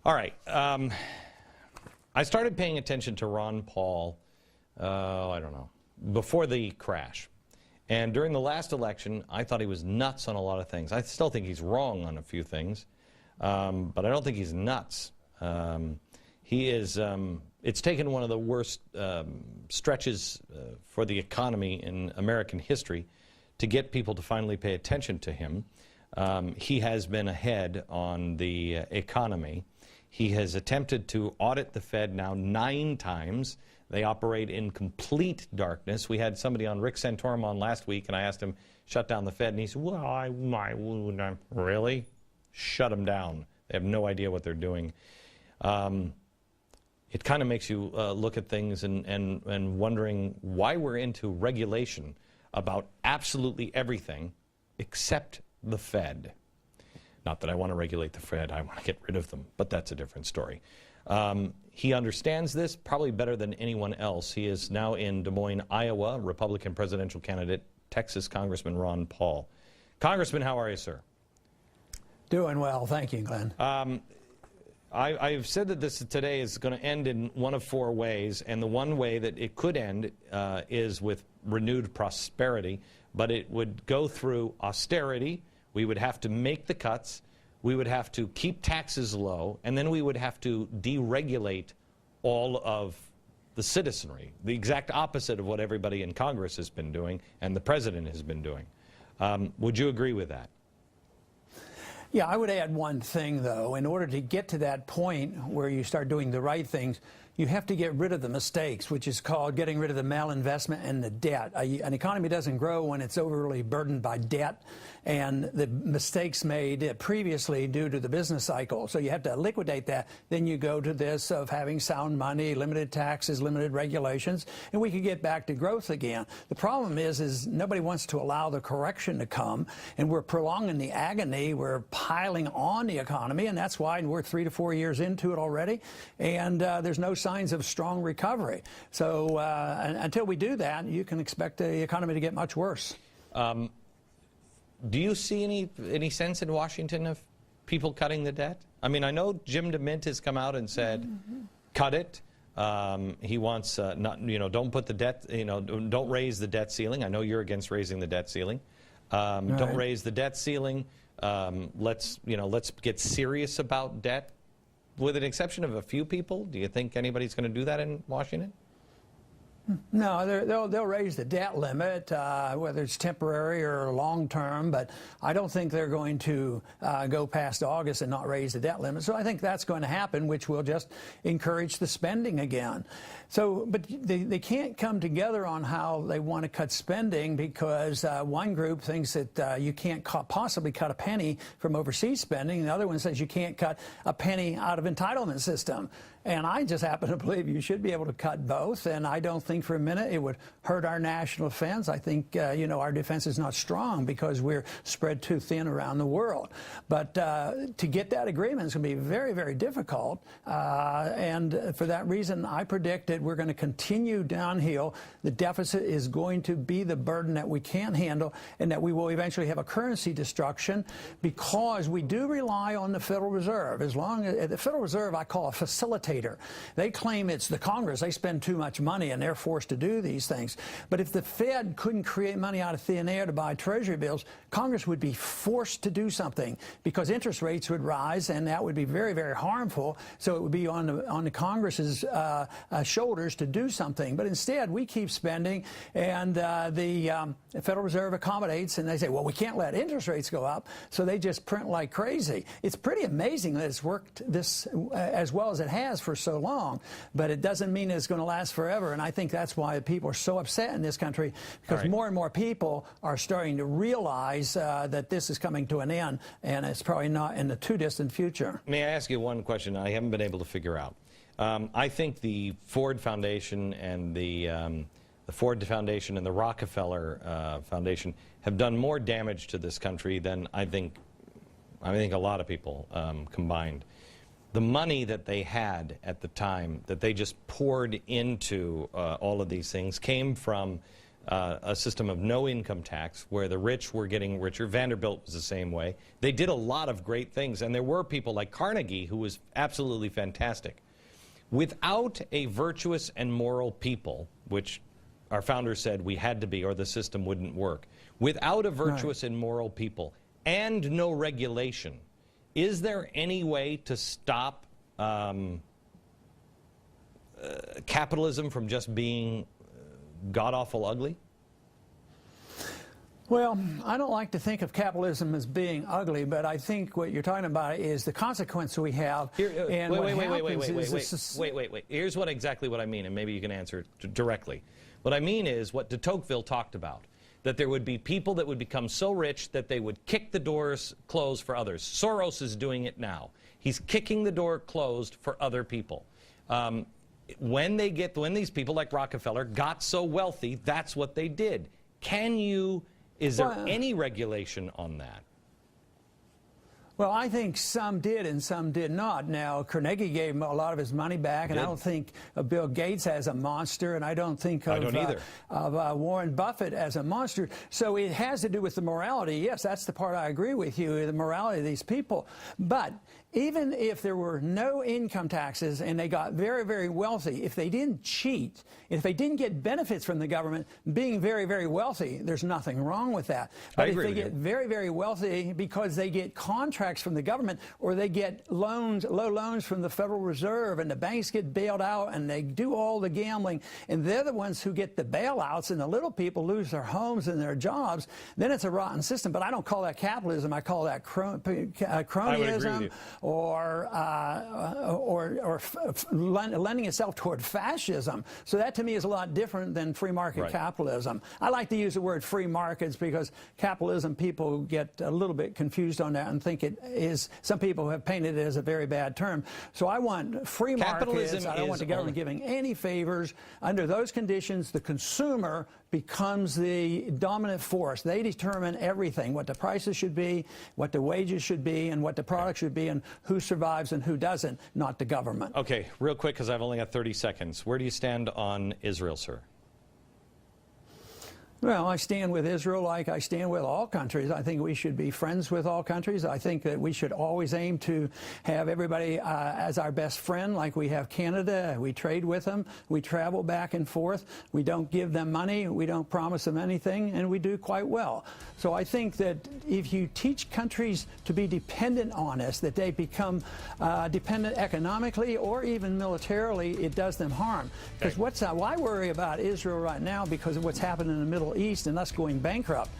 All right. I started paying attention to Ron Paul, I don't know, before the crash. And during the last election, I thought he was nuts on a lot of things. I still think he's wrong on a few things, but I don't think he's nuts. He is, it's taken one of the worst stretches for the economy in American history to get people to finally pay attention to him. He has been ahead on the economy. He has attempted to audit the Fed now 9 times. They operate in complete darkness. We had somebody on, Rick Santorum, on last week, and I asked him, shut down the Fed, and he said, well, I wouldn't. Really? Shut them down. They have no idea what they're doing. It kind of makes you look at things and wondering why we're into regulation about absolutely everything except the Fed. Not that I want to regulate the Fed, I want to get rid of them, but that's a different story. He understands this probably better than anyone else. He is now in Des Moines, Iowa, Republican presidential candidate, Texas Congressman Ron Paul. Congressman, how are you, sir? Doing well, thank you, Glenn. I've said that this today is going to end in one of 4 ways, and the one way that it could end is with renewed prosperity, but it would go through austerity. We would have to make the cuts, we would have to keep taxes low, and then we would have to deregulate all of the citizenry, the exact opposite of what everybody in Congress has been doing and the president has been doing. Would you agree with that? Yeah, I would add one thing, though. In order to get to that point where you start doing the right things, you have to get rid of the mistakes, which is called getting rid of the malinvestment and the debt. An economy doesn't grow when it's overly burdened by debt and the mistakes made previously due to the business cycle. So you have to liquidate that. Then you go to this of having sound money, limited taxes, limited regulations, and we could get back to growth again. The problem is nobody wants to allow the correction to come, and we're prolonging the agony. We're piling on the economy, and that's why we're 3 to 4 years into it already, and there's no signs of strong recovery. So until we do that, you can expect the economy to get much worse. Do you see any sense in Washington of people cutting the debt? I mean, I know Jim DeMint has come out and said, cut it. He wants not, don't put the debt, don't raise the debt ceiling. I know you're against raising the debt ceiling. Right. Don't raise the debt ceiling. Let's get serious about debt. With an exception of a few people, do you think anybody's going to do that in Washington? No, they'll raise the debt limit, whether it's temporary or long-term, but I don't think they're going to go past August and not raise the debt limit. So I think that's going to happen, which will just encourage the spending again. So, but they can't come together on how they want to cut spending because one group thinks that you can't possibly cut a penny from overseas spending. The other one says you can't cut a penny out of entitlement system. And I just happen to believe you should be able to cut both, and I don't think for a minute it would hurt our national defense. I think, our defense is not strong because we're spread too thin around the world. But to get that agreement is going to be very, very difficult, and for that reason, I predict that we're going to continue downhill. The deficit is going to be the burden that we can't handle, and that we will eventually have a currency destruction because we do rely on the Federal Reserve. As long as the Federal Reserve, I call a facilitator. They claim it's the Congress. They spend too much money and they're forced to do these things. But if the Fed couldn't create money out of thin air to buy Treasury bills, Congress would be forced to do something because interest rates would rise, and that would be very, very harmful. So it would be on the Congress's shoulders to do something. But instead, we keep spending, and the Federal Reserve accommodates, and they say, well, we can't let interest rates go up, so they just print like crazy. It's pretty amazing that it's worked this as well as it has for so long, but it doesn't mean it's going to last forever, and I think that's why people are so upset in this country, because more and more people are starting to realize that this is coming to an end, and it's probably not in the too distant future. May I ask you one question I haven't been able to figure out? I think the Ford Foundation and the Ford Foundation and the Rockefeller Foundation have done more damage to this country than I think a lot of people combined. The money that they had at the time that they just poured into all of these things came from a system of no income tax where the rich were getting richer. Vanderbilt was the same way. They did a lot of great things, and there were people like Carnegie who was absolutely fantastic. Without a virtuous and moral people, which our founders said we had to be or the system wouldn't work, without a virtuous and moral people and no regulation, is there any way to stop capitalism from just being god-awful ugly? Well, I don't like to think of capitalism as being ugly, but I think what you're talking about is the consequence we have. Wait. Here's exactly what I mean, and maybe you can answer it directly. What I mean is what de Tocqueville talked about, that there would be people that would become so rich that they would kick the doors closed for others. Soros is doing it now. He's kicking the door closed for other people. When these people like Rockefeller got so wealthy, that's what they did. Is there any regulation on that? Well, I think some did and some did not. Now, Carnegie gave him a lot of his money back, and I don't think Bill Gates as a monster, and I don't think of Warren Buffett as a monster. So it has to do with the morality. Yes, that's the part I agree with you, the morality of these people. But even if there were no income taxes and they got very, very wealthy, if they didn't cheat, if they didn't get benefits from the government, being very, very wealthy, there's nothing wrong with that. But if they get very, very wealthy because they get contracts from the government, or they get loans, low loans from the Federal Reserve, and the banks get bailed out, and they do all the gambling, and they're the ones who get the bailouts, and the little people lose their homes and their jobs, then it's a rotten system. But I don't call that capitalism. I call that cronyism, or lending itself toward fascism. So that to me is a lot different than free market capitalism. I like to use the word free markets because capitalism, people get a little bit confused on that and think it is, some people have painted it as a very bad term. So I want free markets. I don't want the government giving any favors. Under those conditions, the consumer becomes the dominant force. They determine everything, what the prices should be, what the wages should be, and what the product should be, and who survives and who doesn't, not the government. Okay, real quick, because I've only got 30 seconds. Where do you stand on Israel, sir? Well, I stand with Israel like I stand with all countries. I think we should be friends with all countries. I think that we should always aim to have everybody as our best friend, like we have Canada. We trade with them. We travel back and forth. We don't give them money. We don't promise them anything, and we do quite well. So I think that if you teach countries to be dependent on us, that they become dependent economically or even militarily, it does them harm. Because why worry about Israel right now because of what's happened in the Middle East and us going bankrupt?